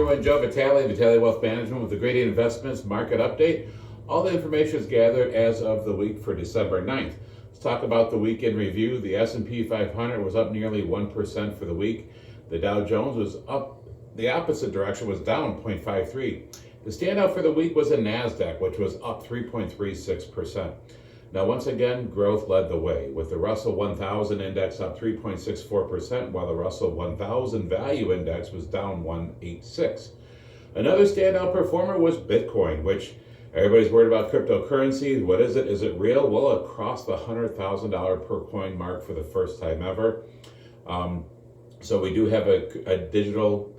everyone, Joe Vitale, Vitale Wealth Management with the Great Investments Market Update. All the information is gathered as of the week for December 9th. Let's talk about the week in review. The S&P 500 was up nearly 1% for the week. The Dow Jones was up the opposite direction, was down 0.53. The standout for the week was the NASDAQ, which was up 3.36%. Now, once again, growth led the way, with the Russell 1000 index up 3.64%, while the Russell 1000 value index was down 1.86. Another standout performer was Bitcoin, which everybody's worried about cryptocurrency. What is it? Is it real? Well, it crossed the $100,000 per coin mark for the first time ever. So we do have a digital,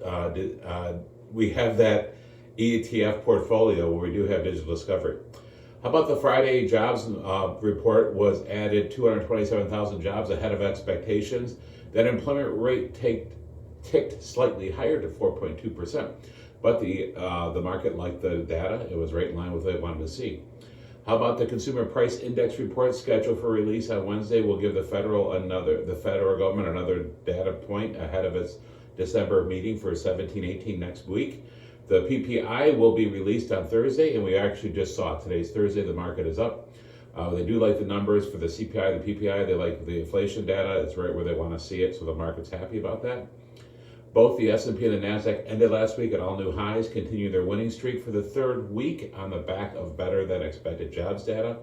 we have that ETF portfolio where we do have digital discovery. How about the Friday jobs report was added 227,000 jobs ahead of expectations. That employment rate ticked slightly higher to 4.2%. But the market liked the data. It was right in line with what they wanted to see. How about the Consumer Price Index report scheduled for release on Wednesday? Will give the federal government another data point ahead of its December meeting for 17-18 next week. The PPI will be released on Thursday, and we actually just saw it. Today's Thursday, the market is up. They do like the numbers for the CPI, the PPI. They like the inflation data. It's right where they want to see it, so the market's happy about that. Both the S&P and the NASDAQ ended last week at all new highs, continue their winning streak for the third week on the back of better than expected jobs data.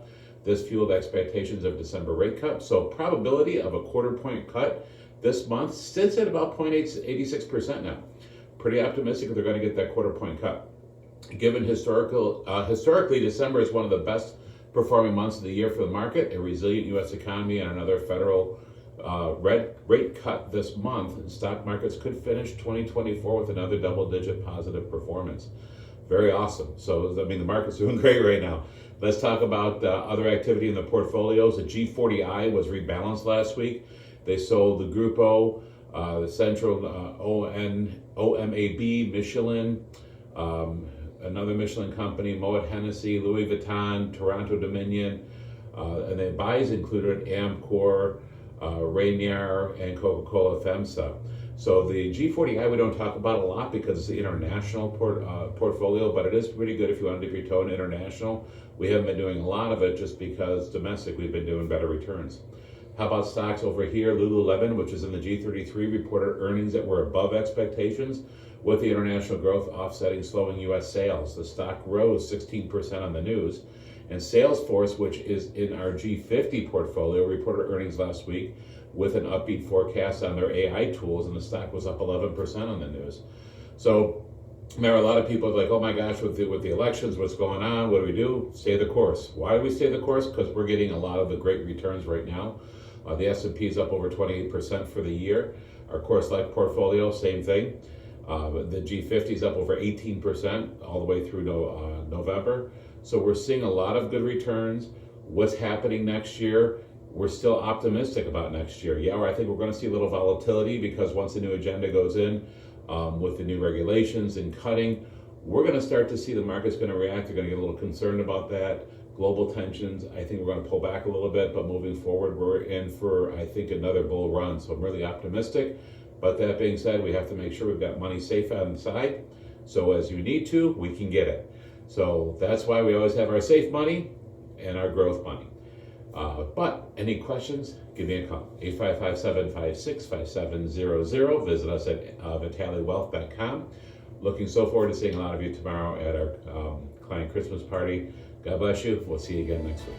This fueled expectations of December rate cut. So probability of a quarter point cut this month sits at about 0.86% now. Pretty optimistic that they're going to get that quarter point cut. Given historically, December is one of the best performing months of the year for the market, a resilient U.S. economy, and another federal rate cut this month, and stock markets could finish 2024 with another double-digit positive performance. Very awesome. So, I mean, the market's doing great right now. Let's talk about other activity in the portfolios. The G40I was rebalanced last week. They sold the Grupo, the Central OMAB, Michelin, another Michelin company, Moet Hennessy, Louis Vuitton, Toronto Dominion, and the buys included Amcor, Rainier, and Coca-Cola FEMSA. So the G40I we don't talk about a lot because it's the international portfolio, but it is pretty good if you want to dip your toe in international. We haven't been doing a lot of it just because domestic we've been doing better returns. How about stocks over here? Lululemon, which is in the G33, reported earnings that were above expectations, with the international growth offsetting slowing U.S. sales. The stock rose 16% on the news. And Salesforce, which is in our G50 portfolio, reported earnings last week with an upbeat forecast on their AI tools, and the stock was up 11% on the news. So, remember, a lot of people are like, oh my gosh, with the elections, what's going on? What do we do? Stay the course. Why do we stay the course? Because we're getting a lot of the great returns right now. The S&P is up over 28% for the year. Our Core Select portfolio, same thing. The G50 is up over 18% all the way through November. So we're seeing a lot of good returns. What's happening next year? We're still optimistic about next year. Yeah, I think we're going to see a little volatility because once the new agenda goes in with the new regulations and cutting, we're going to start to see the market's going to react. They're going to get a little concerned about that. Global tensions, I think we're going to pull back a little bit, but moving forward, we're in for, I think, another bull run. So I'm really optimistic. But that being said, we have to make sure we've got money safe on the side. So as you need to, we can get it. So that's why we always have our safe money and our growth money. But any questions, give me a call. 855-756-5700. Visit us at vitalewealth.com. Looking so forward to seeing a lot of you tomorrow at our client Christmas party. God bless you. We'll see you again next week.